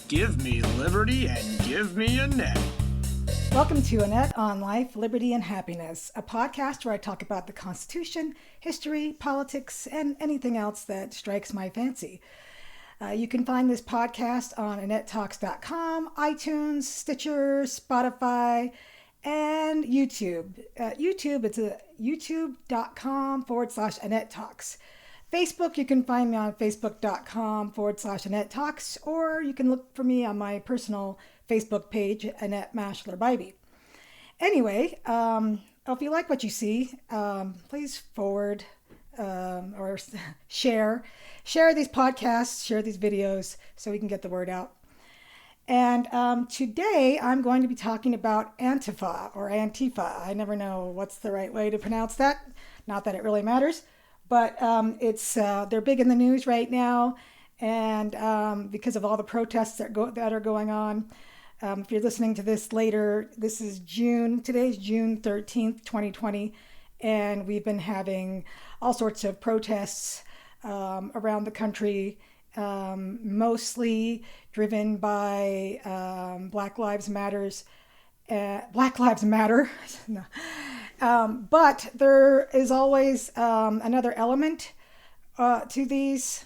Give me liberty and give me Annette. Welcome to Annette on Life, Liberty, and Happiness, a podcast where I talk about the Constitution, history, politics, and anything else that strikes my fancy. You can find this podcast on AnnetteTalks.com, iTunes, Stitcher, Spotify, and YouTube. YouTube, it's youtube.com/Annette Talks. Facebook, you can find me on facebook.com/Annette Talks, or you can look for me on my personal Facebook page, Annette Mashler Bybee. Anyway, if you like what you see, please forward or share these podcasts, share these videos so we can get the word out. And today I'm going to be talking about Antifa or Antifa. I never know what's the right way to pronounce that. Not that it really matters, but they're big in the news right now, and because of all the protests that are going on. If you're listening to this later, today's June 13th, 2020, and we've been having all sorts of protests around the country, mostly driven by Black Lives Matter. No. But there is always another element to these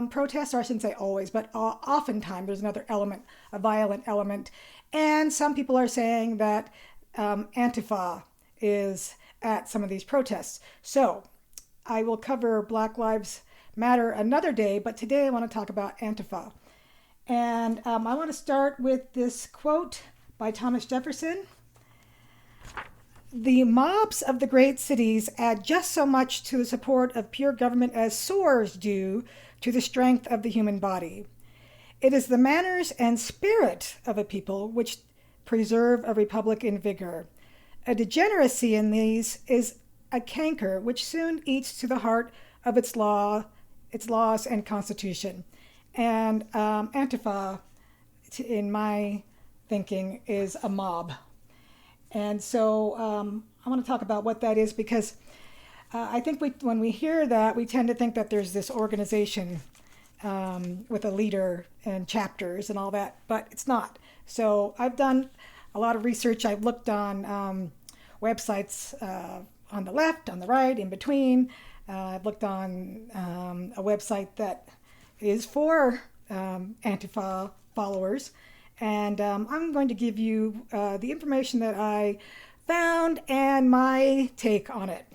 protests, or I shouldn't say always, but oftentimes there's another element, a violent element. And some people are saying that Antifa is at some of these protests. So I will cover Black Lives Matter another day, but today I want to talk about Antifa. And I want to start with this quote by Thomas Jefferson. "The mobs of the great cities add just so much to the support of pure government as sores do to the strength of the human body. It is the manners and spirit of a people which preserve a republic in vigor. A degeneracy in these is a canker which soon eats to the heart of its laws and constitution." And Antifa, in my thinking, is a mob. And so I want to talk about what that is, because I think when we hear that, we tend to think that there's this organization with a leader and chapters and all that, but it's not. So I've done a lot of research. I've looked on websites on the left, on the right, in between. I've looked on a website that is for Antifa followers. And I'm going to give you the information that I found and my take on it.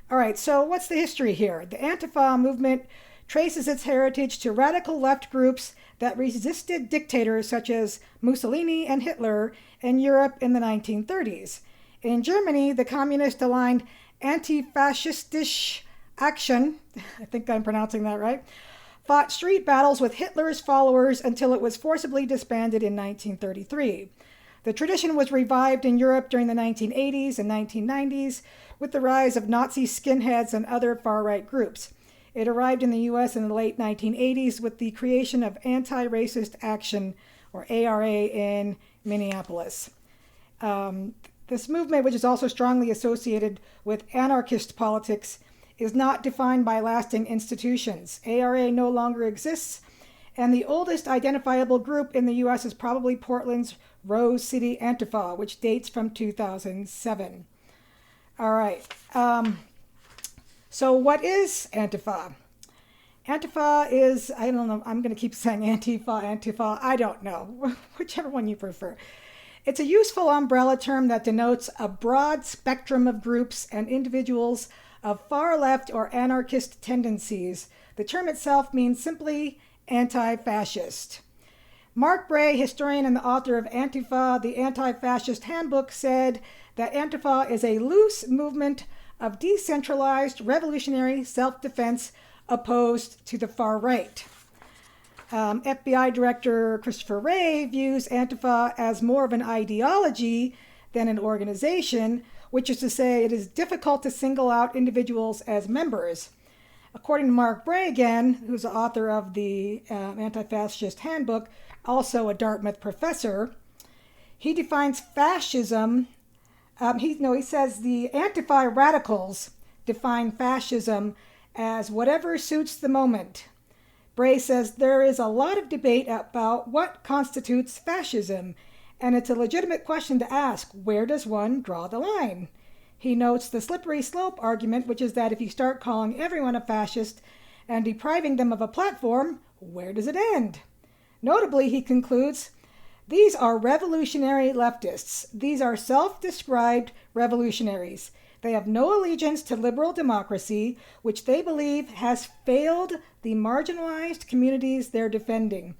All right, so what's the history here? The Antifa movement traces its heritage to radical left groups that resisted dictators such as Mussolini and Hitler in Europe in the 1930s. In Germany, the communist-aligned Antifaschistische Action, I think I'm pronouncing that right, fought street battles with Hitler's followers until it was forcibly disbanded in 1933. The tradition was revived in Europe during the 1980s and 1990s with the rise of Nazi skinheads and other far-right groups. It arrived in the U.S. in the late 1980s with the creation of Anti-Racist Action, or ARA, in Minneapolis. This movement, which is also strongly associated with anarchist politics, is not defined by lasting institutions. ARA no longer exists, and the oldest identifiable group in the U.S. is probably Portland's Rose City Antifa, which dates from 2007. All right. So what is Antifa? Antifa is, I don't know, I'm going to keep saying Antifa, I don't know, whichever one you prefer. It's a useful umbrella term that denotes a broad spectrum of groups and individuals of far left or anarchist tendencies. The term itself means simply anti-fascist. Mark Bray, historian and the author of Antifa, the Anti-Fascist Handbook, said that Antifa is a loose movement of decentralized revolutionary self-defense opposed to the far right. FBI Director Christopher Wray views Antifa as more of an ideology than an organization, which is to say it is difficult to single out individuals as members. According to Mark Bray again, who's the author of the Anti-Fascist Handbook, also a Dartmouth professor, he defines fascism, he says the Antifa radicals define fascism as whatever suits the moment. Bray says there is a lot of debate about what constitutes fascism, and it's a legitimate question to ask, where does one draw the line? He notes the slippery slope argument, which is that if you start calling everyone a fascist and depriving them of a platform, where does it end? Notably, he concludes, these are revolutionary leftists. These are self-described revolutionaries. They have no allegiance to liberal democracy, which they believe has failed the marginalized communities they're defending.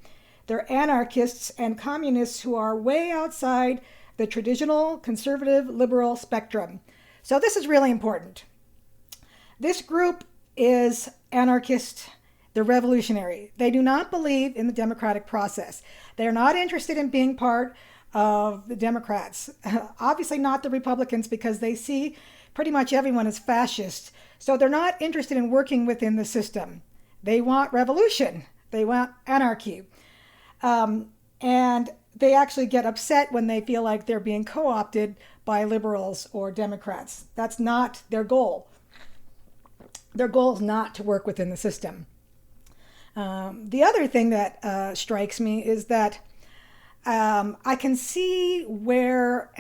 They're anarchists and communists who are way outside the traditional conservative liberal spectrum. So this is really important. This group is anarchist. They're revolutionary. They do not believe in the democratic process. They're not interested in being part of the Democrats. Obviously not the Republicans, because they see pretty much everyone as fascist. So they're not interested in working within the system. They want revolution. They want anarchy. And they actually get upset when they feel like they're being co-opted by liberals or Democrats. That's not their goal. Their goal is not to work within the system. The other thing that strikes me is that I can see where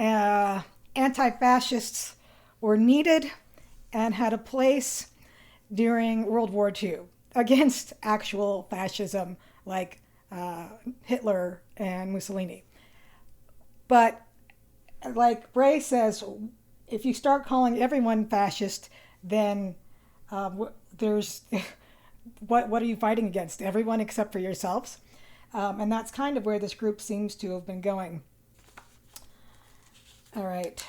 anti-fascists were needed and had a place during World War II against actual fascism like Hitler and Mussolini. But like Bray says, if you start calling everyone fascist, then there's what are you fighting against? Everyone except for yourselves? And that's kind of where this group seems to have been going. All right.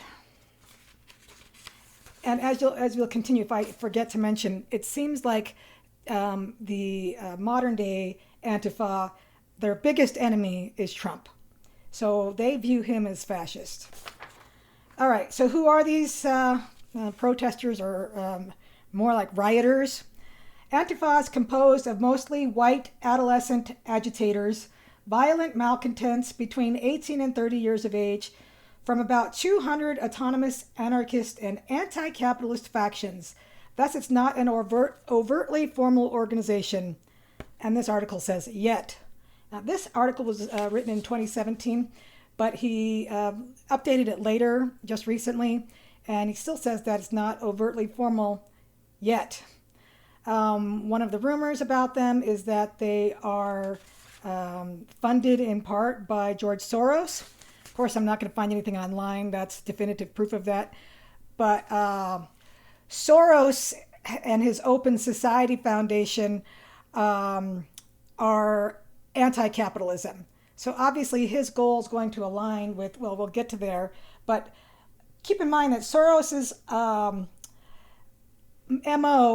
And as we'll continue, if I forget to mention, it seems like the modern day Antifa, their biggest enemy is Trump. So they view him as fascist. All right, so who are these protesters, or more like rioters? Antifa is composed of mostly white adolescent agitators, violent malcontents between 18 and 30 years of age, from about 200 autonomous anarchist and anti-capitalist factions. Thus, it's not an overtly formal organization. And this article says, yet. Now, this article was written in 2017, but he updated it later, just recently, and he still says that it's not overtly formal yet. One of the rumors about them is that they are funded in part by George Soros. Of course, I'm not going to find anything online that's definitive proof of that. But Soros and his Open Society Foundation are anti-capitalism. So obviously his goal is going to align with, well, we'll get to there. But keep in mind that Soros's MO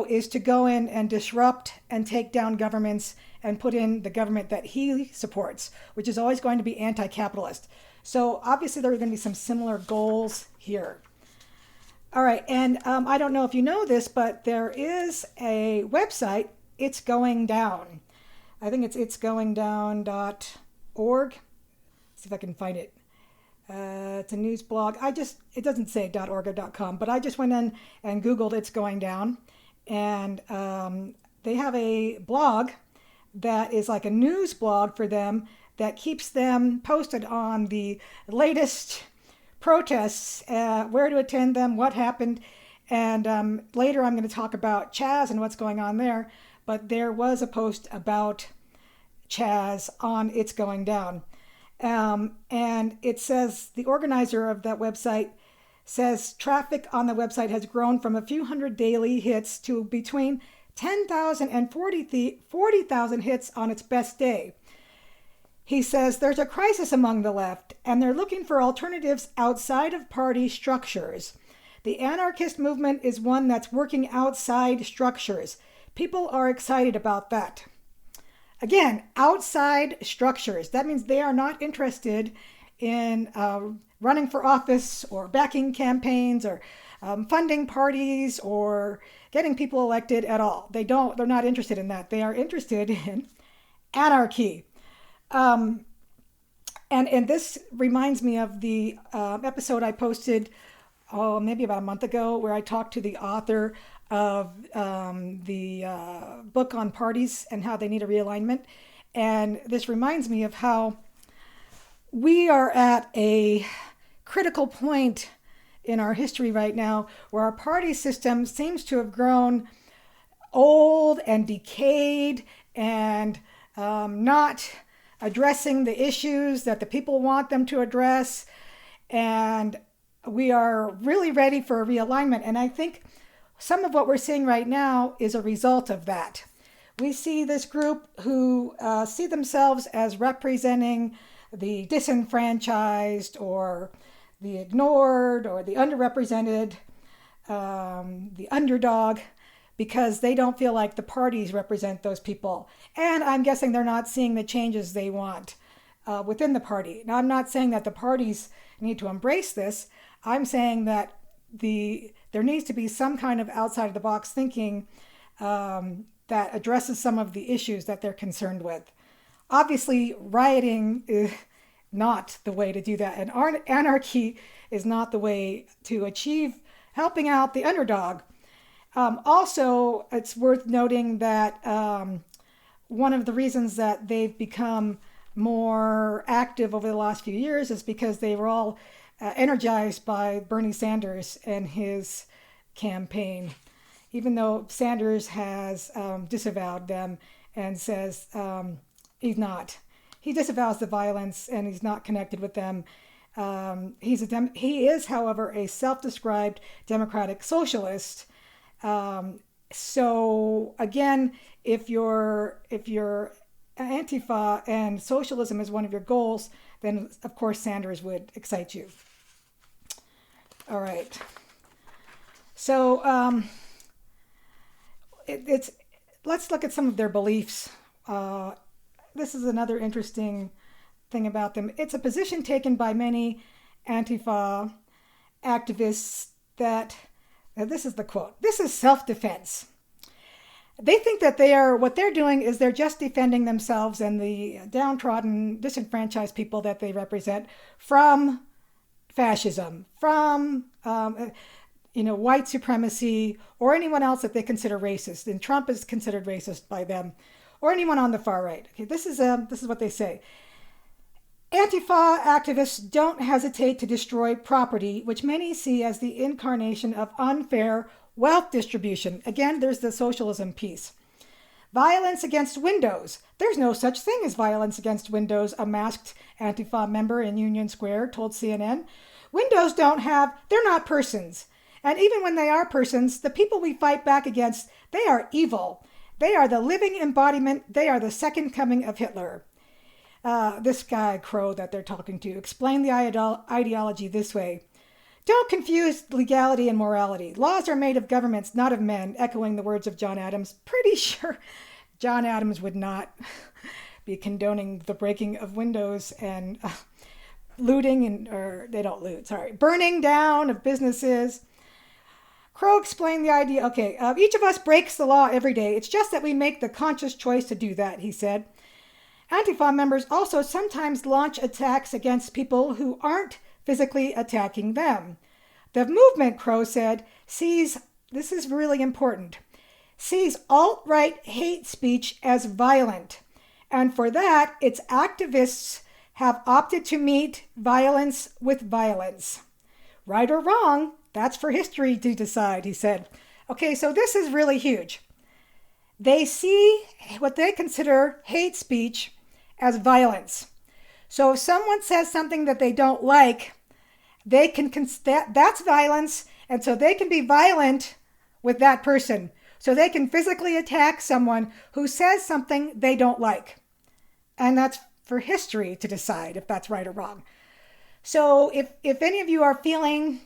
is to go in and disrupt and take down governments and put in the government that he supports, which is always going to be anti-capitalist. So obviously there are going to be some similar goals here. All right, and I don't know if you know this, but there is a website, It's Going Down. I think it's itsgoingdown.org. See if I can find it. It's a news blog. It doesn't say .org or .com, but I just went in and Googled It's Going Down. And they have a blog that is like a news blog for them that keeps them posted on the latest protests, where to attend them, what happened. And later I'm going to talk about Chaz and what's going on there. But there was a post about Chaz on It's Going Down. And it says, the organizer of that website says traffic on the website has grown from a few hundred daily hits to between 10,000 and 40,000 hits on its best day. He says there's a crisis among the left, and they're looking for alternatives outside of party structures. The anarchist movement is one that's working outside structures. People are excited about that. Again, outside structures. That means they are not interested in running for office or backing campaigns or funding parties or getting people elected at all. They're not interested in that. They are interested in anarchy. And this reminds me of the episode I posted maybe about a month ago, where I talked to the author of the book on parties and how they need a realignment. And this reminds me of how we are at a critical point in our history right now where our party system seems to have grown old and decayed and not addressing the issues that the people want them to address. And we are really ready for a realignment. And I think some of what we're seeing right now is a result of that. We see this group who see themselves as representing the disenfranchised or the ignored or the underrepresented, the underdog, because they don't feel like the parties represent those people. And I'm guessing they're not seeing the changes they want within the party. Now, I'm not saying that the parties need to embrace this. I'm saying that there needs to be some kind of outside of the box thinking that addresses some of the issues that they're concerned with. Obviously, rioting is not the way to do that, and anarchy is not the way to achieve helping out the underdog. Also, it's worth noting that one of the reasons that they've become more active over the last few years is because they were all energized by Bernie Sanders and his campaign, even though Sanders has disavowed them and says he's not. He disavows the violence and he's not connected with them. He is, however, a self-described democratic socialist. So again, if you're Antifa and socialism is one of your goals, then of course Sanders would excite you. All right. So let's look at some of their beliefs. This is another interesting thing about them. It's a position taken by many Antifa activists that, this is the quote, this is self-defense. They think that what they're doing is they're just defending themselves and the downtrodden, disenfranchised people that they represent from fascism, from white supremacy, or anyone else that they consider racist. And Trump is considered racist by them, or anyone on the far right. Okay, this is what they say. Antifa activists don't hesitate to destroy property, which many see as the incarnation of unfair wealth distribution. Again, there's the socialism piece. Violence against windows. There's no such thing as violence against windows, a masked Antifa member in Union Square told CNN. Windows they're not persons. And even when they are persons, the people we fight back against, they are evil. They are the living embodiment. They are the second coming of Hitler. This guy, Crow, that they're talking to, explained the ideology this way. Don't confuse legality and morality. Laws are made of governments, not of men, echoing the words of John Adams. Pretty sure John Adams would not be condoning the breaking of windows and looting, they don't loot, burning down of businesses. Crow explained the idea, each of us breaks the law every day. It's just that we make the conscious choice to do that, he said. Antifa members also sometimes launch attacks against people who aren't physically attacking them. The movement, Crow said, sees, this is really important, sees alt-right hate speech as violent. And for that, its activists have opted to meet violence with violence. Right or wrong, that's for history to decide, he said. Okay, so this is really huge. They see what they consider hate speech as violence. So if someone says something that they don't like, they can that's violence, and so they can be violent with that person. So they can physically attack someone who says something they don't like. And that's for history to decide if that's right or wrong. So if any of you are feeling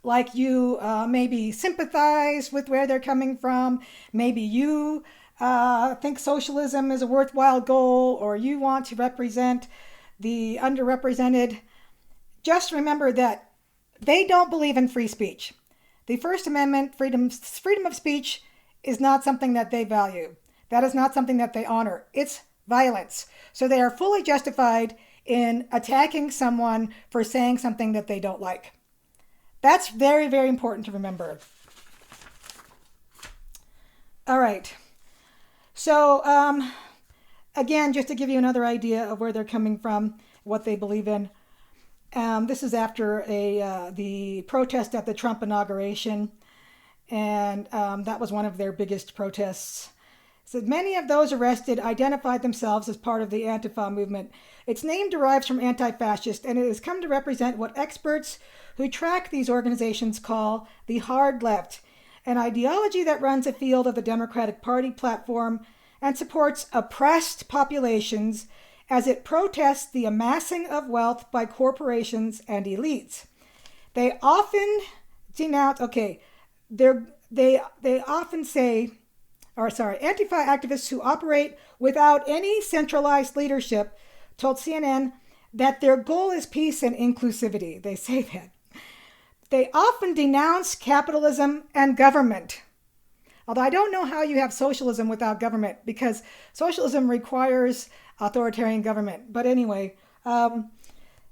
like you maybe sympathize with where they're coming from, maybe you think socialism is a worthwhile goal, or you want to represent the underrepresented, just remember that they don't believe in free speech. The First Amendment, freedom of speech, is not something that they value. That is not something that they honor. It's violence. So they are fully justified in attacking someone for saying something that they don't like. That's very, very important to remember. All right. So, again, just to give you another idea of where they're coming from, what they believe in. This is after the protest at the Trump inauguration, and that was one of their biggest protests. It said many of those arrested identified themselves as part of the Antifa movement. Its name derives from anti-fascist, and it has come to represent what experts who track these organizations call the hard left, an ideology that runs afield of the Democratic Party platform and supports oppressed populations as it protests the amassing of wealth by corporations and elites. They often denounce, they often say, Antifa activists who operate without any centralized leadership told CNN that their goal is peace and inclusivity. They say that. They often denounce capitalism and government. Although I don't know how you have socialism without government, because socialism requires authoritarian government. But anyway,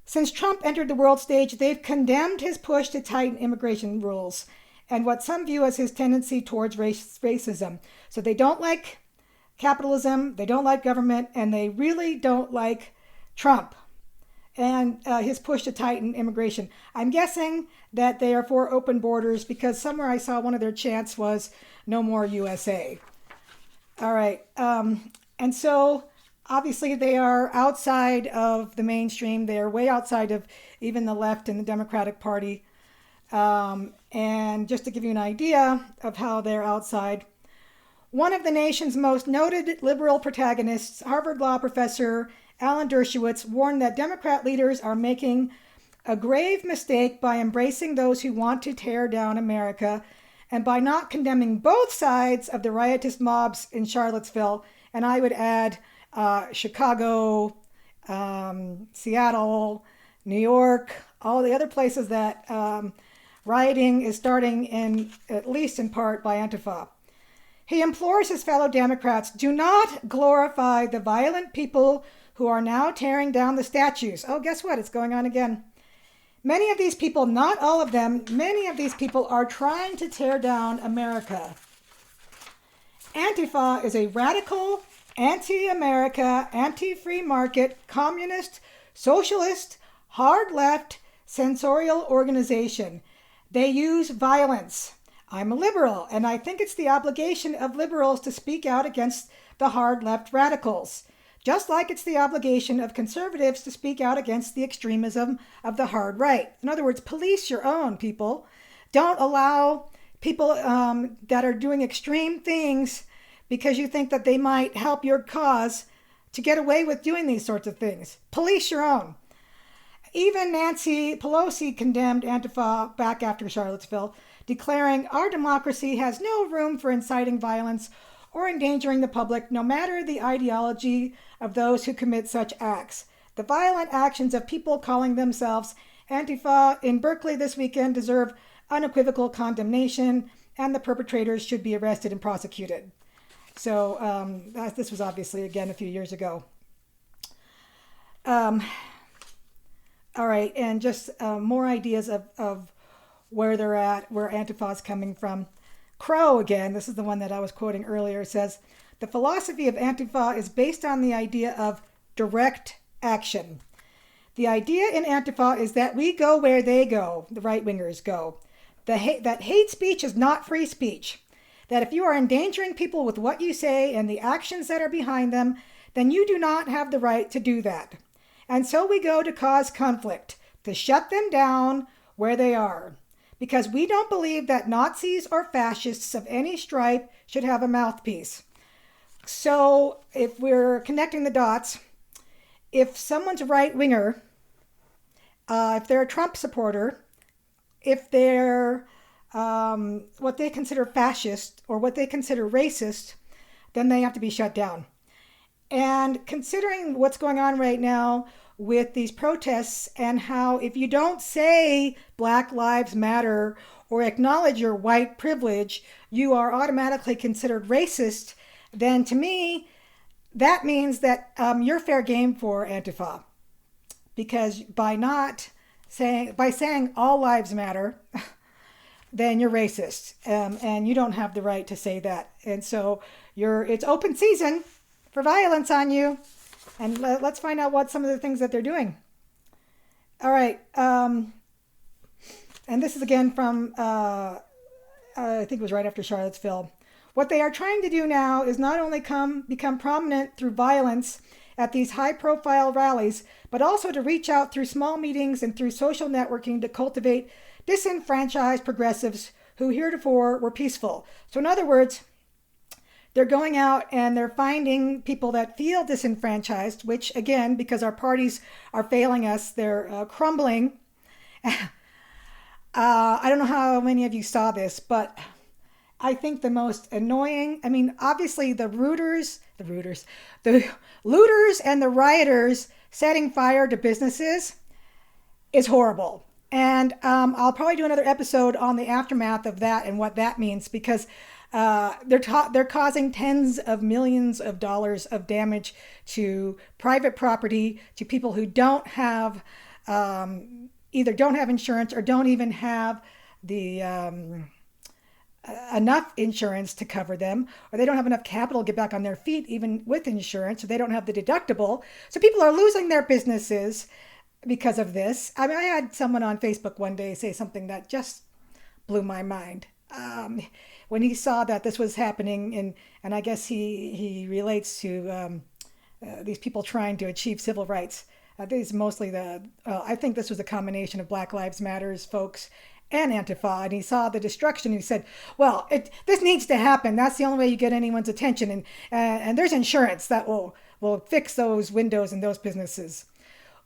since Trump entered the world stage, they've condemned his push to tighten immigration rules and what some view as his tendency towards racism. So they don't like capitalism, they don't like government, and they really don't like Trump and his push to tighten immigration. I'm guessing that they are for open borders because somewhere I saw one of their chants was "No more USA." All right. And so obviously they are outside of the mainstream. They are way outside of even the left and the Democratic Party. And just to give you an idea of how they're outside, one of the nation's most noted liberal protagonists, Harvard Law professor Alan Dershowitz, warned that Democrat leaders are making a grave mistake by embracing those who want to tear down America and by not condemning both sides of the riotous mobs in Charlottesville, and I would add Chicago, Seattle, New York, all the other places that rioting is starting in, at least in part, by Antifa. He implores his fellow Democrats, do not glorify the violent people who are now tearing down the statues. Oh, guess what? It's going on again. Many of these people, not all of them, many of these people are trying to tear down America. Antifa is a radical, anti-America, anti-free market, communist, socialist, hard left, censorial organization. They use violence. I'm a liberal, and I think it's the obligation of liberals to speak out against the hard left radicals, just like it's the obligation of conservatives to speak out against the extremism of the hard right. In other words, police your own, people. Don't allow people that are doing extreme things because you think that they might help your cause to get away with doing these sorts of things. Police your own. Even Nancy Pelosi condemned Antifa back after Charlottesville, declaring our democracy has no room for inciting violence or endangering the public, no matter the ideology of those who commit such acts. The violent actions of people calling themselves Antifa in Berkeley this weekend deserve unequivocal condemnation, and the perpetrators should be arrested and prosecuted. So this was obviously, again, a few years ago. All right, and just more ideas of where they're at, where Antifa is coming from. Crow, again, this is the one that I was quoting earlier, says, the philosophy of Antifa is based on the idea of direct action. The idea in Antifa is that we go where they go, the right-wingers go. That hate speech is not free speech. That if you are endangering people with what you say and the actions that are behind them, then you do not have the right to do that. And so we go to cause conflict, to shut them down where they are. Because we don't believe that Nazis or fascists of any stripe should have a mouthpiece. So if we're connecting the dots, if someone's a right-winger, if they're a Trump supporter, if they're what they consider fascist or what they consider racist, then they have to be shut down. And considering what's going on right now with these protests and how if you don't say Black Lives Matter or acknowledge your white privilege, you are automatically considered racist, then to me, that means that you're fair game for Antifa. Because by saying all lives matter, then you're racist, and you don't have the right to say that. And so it's open season for violence on you. And let's find out what some of the things that they're doing. All right. And this is again from, I think it was right after Charlottesville. What they are trying to do now is not only become prominent through violence at these high-profile rallies, but also to reach out through small meetings and through social networking to cultivate disenfranchised progressives who heretofore were peaceful. So in other words, they're going out and they're finding people that feel disenfranchised, which again, because our parties are failing us, they're crumbling. I don't know how many of you saw this, but I think the most annoying, I mean, obviously the looters and the rioters setting fire to businesses is horrible. And I'll probably do another episode on the aftermath of that and what that means, because they're causing tens of millions of dollars of damage to private property, to people who don't have either don't have insurance or don't even have the enough insurance to cover them, or they don't have enough capital to get back on their feet even with insurance, or they don't have the deductible. So people are losing their businesses because of this. I mean, I had someone on Facebook one day say something that just blew my mind. When he saw that this was happening, and I guess he relates to these people trying to achieve civil rights. These mostly I think this was a combination of Black Lives Matters folks and Antifa, and he saw the destruction. And he said, well, this needs to happen. That's the only way you get anyone's attention. And there's insurance that will fix those windows and those businesses.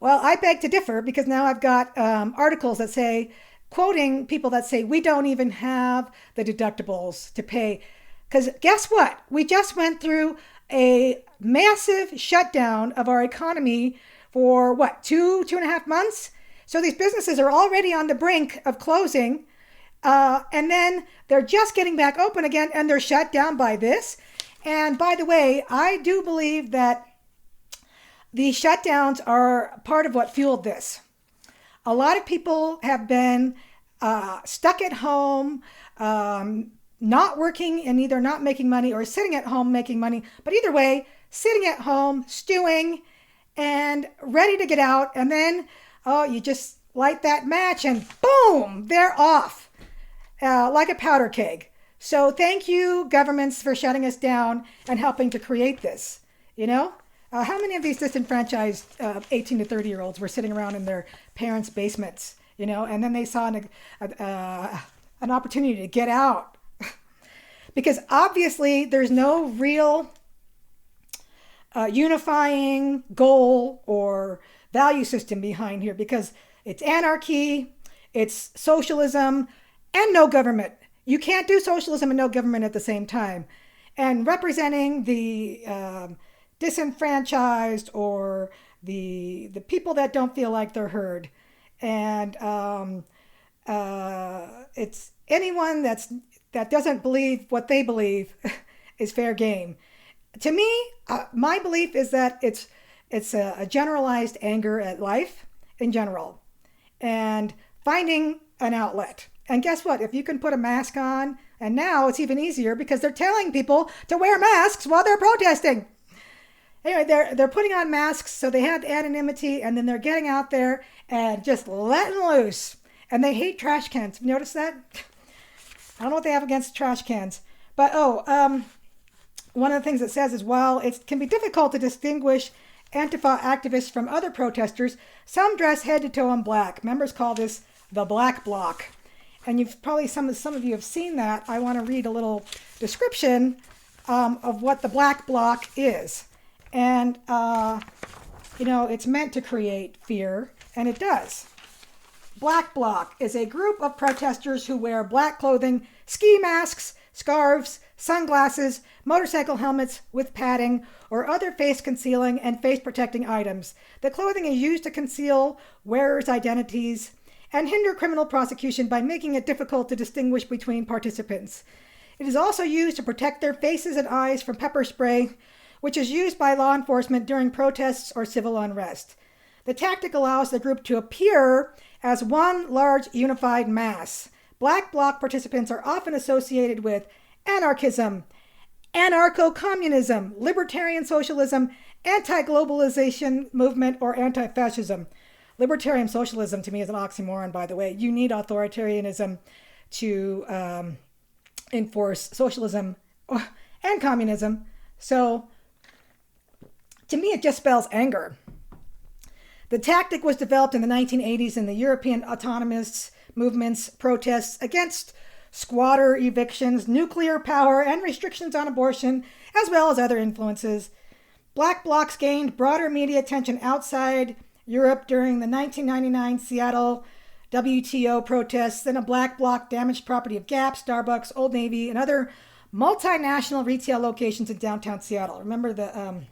Well, I beg to differ, because now I've got articles that say, quoting people that say, we don't even have the deductibles to pay. Because guess what? We just went through a massive shutdown of our economy for what, two and a half months? So these businesses are already on the brink of closing, and then they're just getting back open again, and they're shut down by this. And by the way, I do believe that the shutdowns are part of what fueled this. A lot of people have been stuck at home, not working and either not making money or sitting at home making money. But either way, sitting at home, stewing, and ready to get out. And then, you just light that match and boom, they're off like a powder keg. So thank you, governments, for shutting us down and helping to create this, you know? How many of these disenfranchised 18 to 30-year-olds were sitting around in their parents' basements, you know, and then they saw an opportunity to get out? Because obviously there's no real unifying goal or value system behind here, because it's anarchy, it's socialism, and no government. You can't do socialism and no government at the same time. And representing the disenfranchised or the people that don't feel like they're heard, and it's anyone that doesn't believe what they believe is fair game. To me, my belief is that it's a generalized anger at life in general, and finding an outlet. And guess what? If you can put a mask on, and now it's even easier because they're telling people to wear masks while they're protesting. Anyway, they're putting on masks so they have anonymity, and then they're getting out there and just letting loose. And they hate trash cans. Have you noticed that? I don't know what they have against trash cans. But, one of the things it says is, while it can be difficult to distinguish Antifa activists from other protesters, some dress head to toe in black. Members call this the Black Bloc. And you've probably, some of you have seen that. I want to read a little description of what the Black Bloc is. And, it's meant to create fear, and it does. Black Bloc is a group of protesters who wear black clothing, ski masks, scarves, sunglasses, motorcycle helmets with padding, or other face-concealing and face-protecting items. The clothing is used to conceal wearers' identities and hinder criminal prosecution by making it difficult to distinguish between participants. It is also used to protect their faces and eyes from pepper spray, which is used by law enforcement during protests or civil unrest. The tactic allows the group to appear as one large unified mass, Black Bloc participants are often associated with anarchism, anarcho-communism, libertarian socialism, anti-globalization movement, or anti-fascism. Libertarian socialism to me is an oxymoron, by the way. You need authoritarianism to enforce socialism and communism. So to me, it just spells anger. The tactic was developed in the 1980s in the European autonomous movement's protests against squatter evictions, nuclear power, and restrictions on abortion, as well as other influences. Black Blocs gained broader media attention outside Europe during the 1999 Seattle WTO protests. Then a Black Bloc damaged property of Gap, Starbucks, Old Navy, and other multinational retail locations in downtown Seattle. Remember the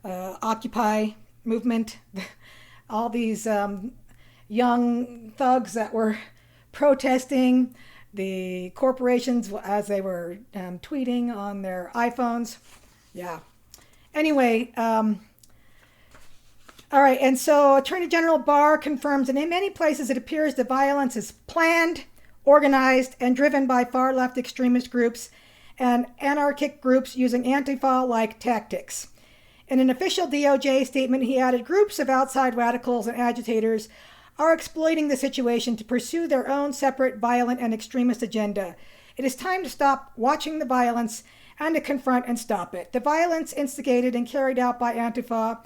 Occupy movement? All these young thugs that were protesting the corporations as they were tweeting on their iPhones. Yeah. Anyway, all right. And so Attorney General Barr confirms that in many places it appears the violence is planned, organized, and driven by far left extremist groups and anarchic groups using Antifa-like tactics. In an official DOJ statement, he added, groups of outside radicals and agitators are exploiting the situation to pursue their own separate violent and extremist agenda. It is time to stop watching the violence and to confront and stop it. The violence instigated and carried out by Antifa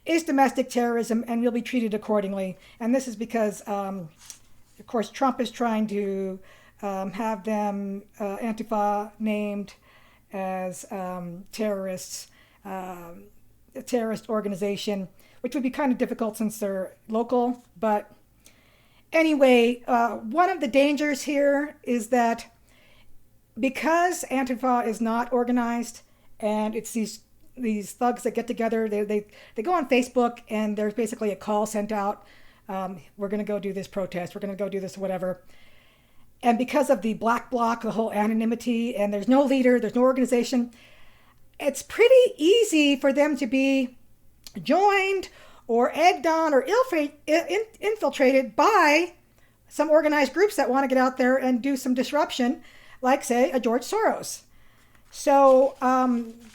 is domestic terrorism and will be treated accordingly. And this is because, of course, Trump is trying to have them, Antifa, named as terrorists, a terrorist organization, which would be kind of difficult since they're local. But anyway, one of the dangers here is that because Antifa is not organized and it's these thugs that get together, they go on Facebook and there's basically a call sent out. We're going to go do this protest. We're going to go do this whatever. And because of the Black Bloc, the whole anonymity, and there's no leader, there's no organization, it's pretty easy for them to be joined or egged on or infiltrated by some organized groups that want to get out there and do some disruption, like, say, a George Soros. So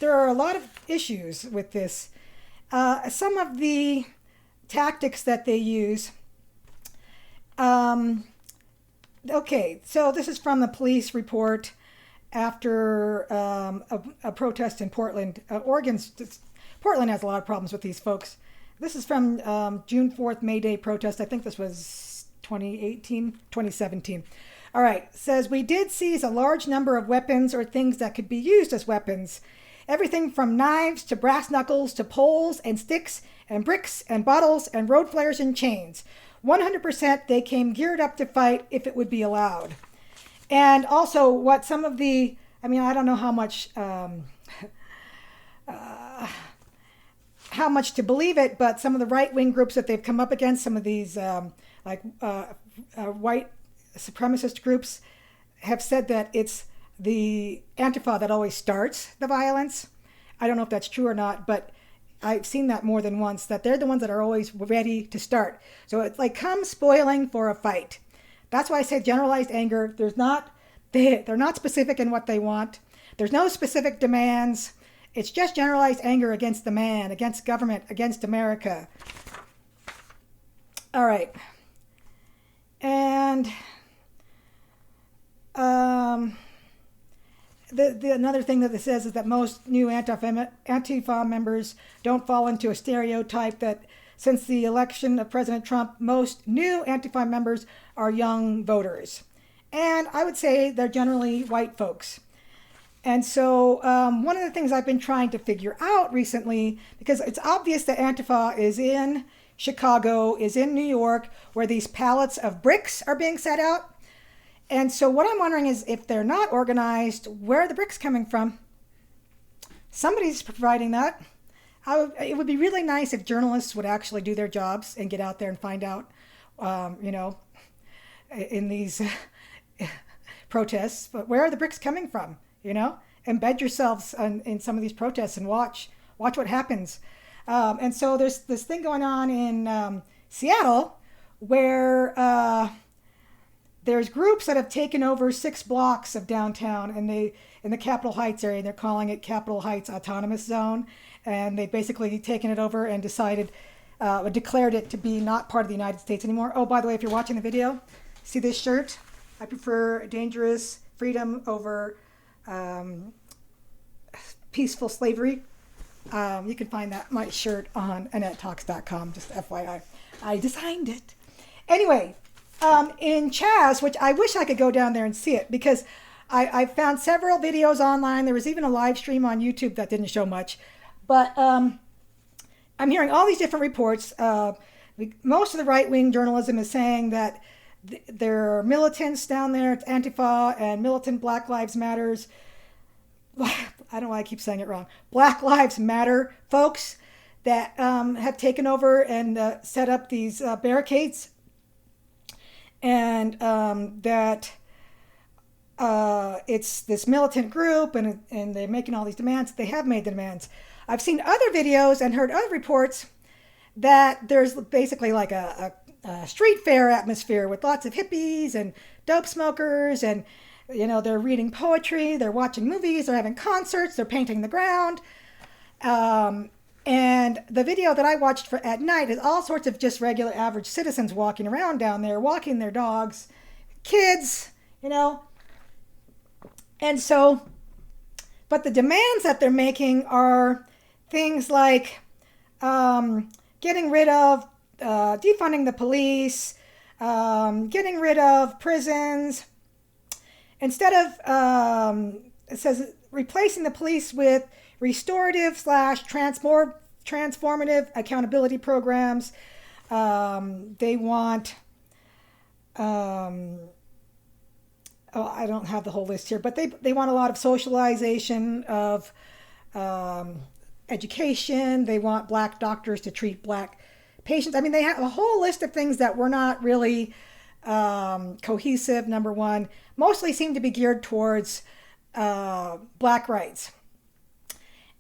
there are a lot of issues with this. Some of the tactics that they use. Okay, so this is from the police report after a protest in Portland. Portland has a lot of problems with these folks. This is from June 4th, May Day protest. I think this was 2017. All right, says, we did seize a large number of weapons or things that could be used as weapons. Everything from knives to brass knuckles to poles and sticks and bricks and bottles and road flares and chains. 100% they came geared up to fight if it would be allowed. And also what some of the, I mean, I don't know how much to believe it, but some of the right-wing groups that they've come up against, some of these white supremacist groups have said that it's the Antifa that always starts the violence. I don't know if that's true or not, but I've seen that more than once, that they're the ones that are always ready to start. So it's like come spoiling for a fight. That's why I say generalized anger. They're not specific in what they want. There's no specific demands. It's just generalized anger against the man, against government, against America. All right. And another thing that this says is that most new Antifa members don't fall into a stereotype that since the election of President Trump, most new Antifa members are young voters. And I would say they're generally white folks. And so one of the things I've been trying to figure out recently, because it's obvious that Antifa is in Chicago, is in New York, where these pallets of bricks are being set out. And so what I'm wondering is if they're not organized, where are the bricks coming from? Somebody's providing that. It would be really nice if journalists would actually do their jobs and get out there and find out, in these protests. But where are the bricks coming from? Embed yourselves in some of these protests and watch what happens. And so there's this thing going on in Seattle where there's groups that have taken over 6 blocks of downtown, and in the Capitol Heights area, and they're calling it Capitol Heights Autonomous Zone, and they've basically taken it over and declared it to be not part of the United States anymore. Oh, by the way, if you're watching the video, see this shirt? I prefer dangerous freedom over peaceful slavery. You can find my shirt on AnnetteTalks.com, just FYI. I designed it. Anyway, in Chaz, which I wish I could go down there and see it, because I found several videos online. There was even a live stream on YouTube that didn't show much. But I'm hearing all these different reports. Most of the right-wing journalism is saying that there are militants down there. It's Antifa and militant Black Lives Matters. I don't know why I keep saying it wrong. Black Lives Matter folks that have taken over and set up these barricades. And that it's this militant group, and they're making all these demands. They have made the demands. I've seen other videos and heard other reports that there's basically like a street fair atmosphere with lots of hippies and dope smokers, and they're reading poetry, they're watching movies, they're having concerts, they're painting the ground. And the video that I watched at night is all sorts of just regular average citizens walking around down there, walking their dogs, kids, And so, but the demands that they're making are things like getting rid of, defunding the police, getting rid of prisons. Instead of, it says, replacing the police with restorative / transformative accountability programs. They want, I don't have the whole list here, but they want a lot of socialization of education. They want Black doctors to treat Black patients. I mean, they have a whole list of things that were not really cohesive, number one. Mostly seem to be geared towards Black rights.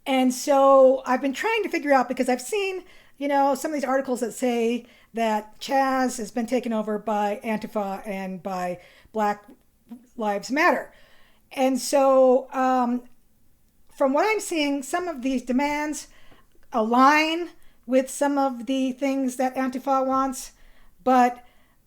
And so I've been trying to figure out, because I've seen, some of these articles that say that Chaz has been taken over by Antifa and by Black Lives Matter. And so from what I'm seeing, some of these demands align with some of the things that Antifa wants, but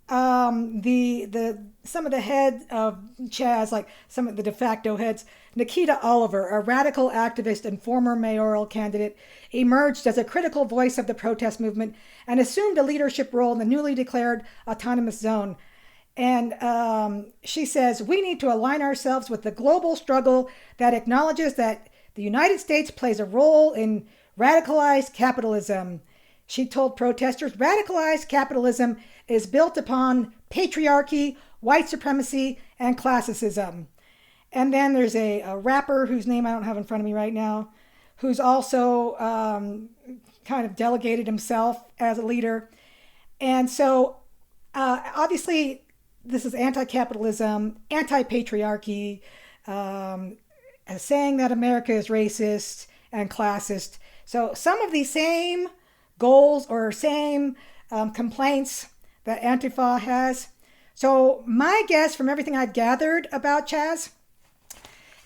some of the head of Chaz, like some of the de facto heads, Nikita Oliver, a radical activist and former mayoral candidate, emerged as a critical voice of the protest movement and assumed a leadership role in the newly declared autonomous zone. And she says, we need to align ourselves with the global struggle that acknowledges that the United States plays a role in radicalized capitalism. She told protesters, radicalized capitalism is built upon patriarchy, white supremacy, and classicism. And then there's a rapper whose name I don't have in front of me right now, who's also kind of delegated himself as a leader. And so obviously this is anti-capitalism, anti-patriarchy, saying that America is racist and classist. So some of these same goals or same complaints that Antifa has. So my guess from everything I've gathered about Chaz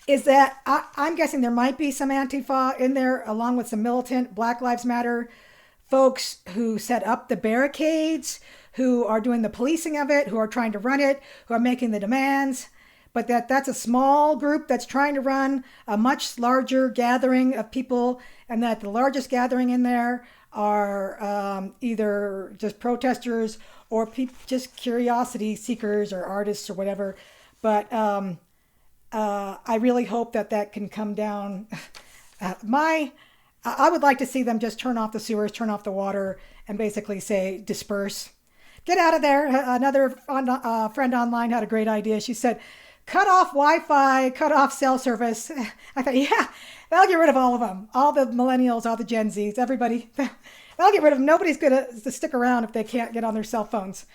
is that I'm guessing there might be some Antifa in there, along with some militant Black Lives Matter folks who set up the barricades, who are doing the policing of it, who are trying to run it, who are making the demands. But that's a small group that's trying to run a much larger gathering of people, and that the largest gathering in there are either just protesters or just curiosity seekers or artists or whatever. But I really hope that can come down. I would like to see them just turn off the sewers, turn off the water, and basically say, disperse. Get out of there. Another friend online had a great idea. She said, cut off Wi-Fi, cut off cell service. I thought, yeah, that'll get rid of all of them. All the millennials, all the Gen Zs, everybody. That'll get rid of them. Nobody's going to stick around if they can't get on their cell phones.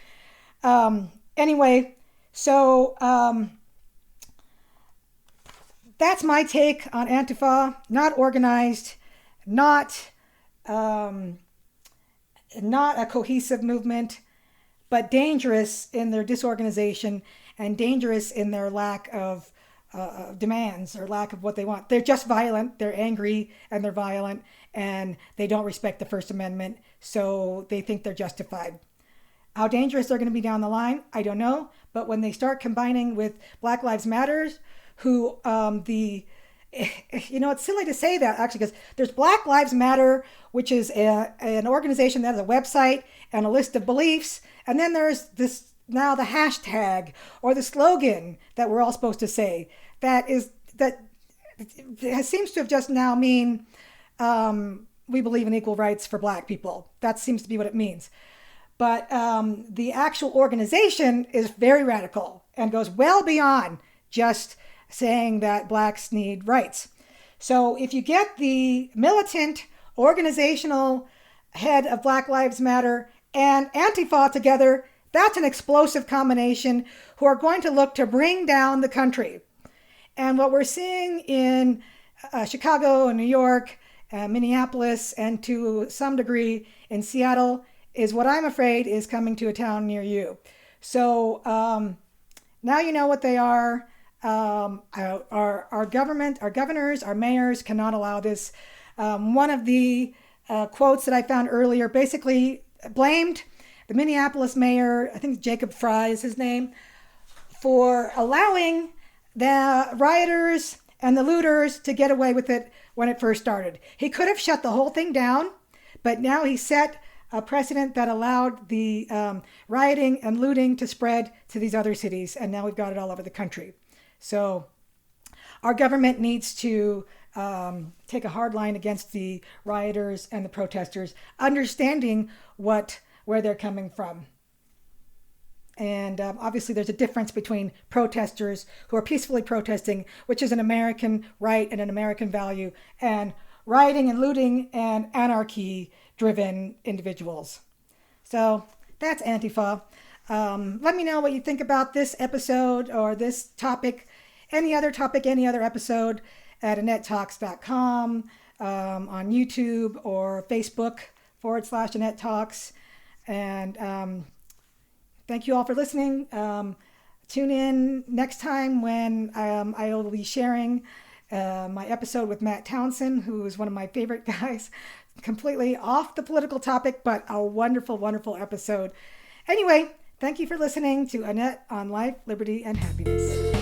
Anyway, so that's my take on Antifa. Not organized, not a cohesive movement, but dangerous in their disorganization and dangerous in their lack of demands or lack of what they want. They're just violent, they're angry, and they're violent, and they don't respect the First Amendment, so they think they're justified. How dangerous they're going to be down the line, I don't know, but when they start combining with Black Lives Matter, who it's silly to say that actually, because there's Black Lives Matter, which is an organization that has a website and a list of beliefs, and then there's this now the hashtag or the slogan that we're all supposed to say that seems to have just now mean we believe in equal rights for Black people. That seems to be what it means. But the actual organization is very radical and goes well beyond just saying that Blacks need rights. So if you get the militant organizational head of Black Lives Matter and Antifa together, that's an explosive combination who are going to look to bring down the country. And what we're seeing in Chicago and New York, Minneapolis, and to some degree in Seattle is what I'm afraid is coming to a town near you. So now you know what they are. Our government, our governors, our mayors cannot allow this. One of the quotes that I found earlier basically blamed the Minneapolis mayor, I think Jacob Fry is his name, for allowing the rioters and the looters to get away with it when it first started. He could have shut the whole thing down, but now he set a precedent that allowed the rioting and looting to spread to these other cities, and now we've got it all over the country. So our government needs to take a hard line against the rioters and the protesters, understanding where they're coming from. And obviously there's a difference between protesters who are peacefully protesting, which is an American right and an American value, and rioting and looting and anarchy-driven individuals. So that's Antifa. Let me know what you think about this episode or this topic, any other episode at AnnetteTalks.com, on YouTube or Facebook /AnnetteTalks. And thank you all for listening. Tune in next time when I will be sharing my episode with Matt Townsend, who is one of my favorite guys, completely off the political topic, but a wonderful, wonderful episode. Anyway, thank you for listening to Annette on Life, Liberty, and Happiness.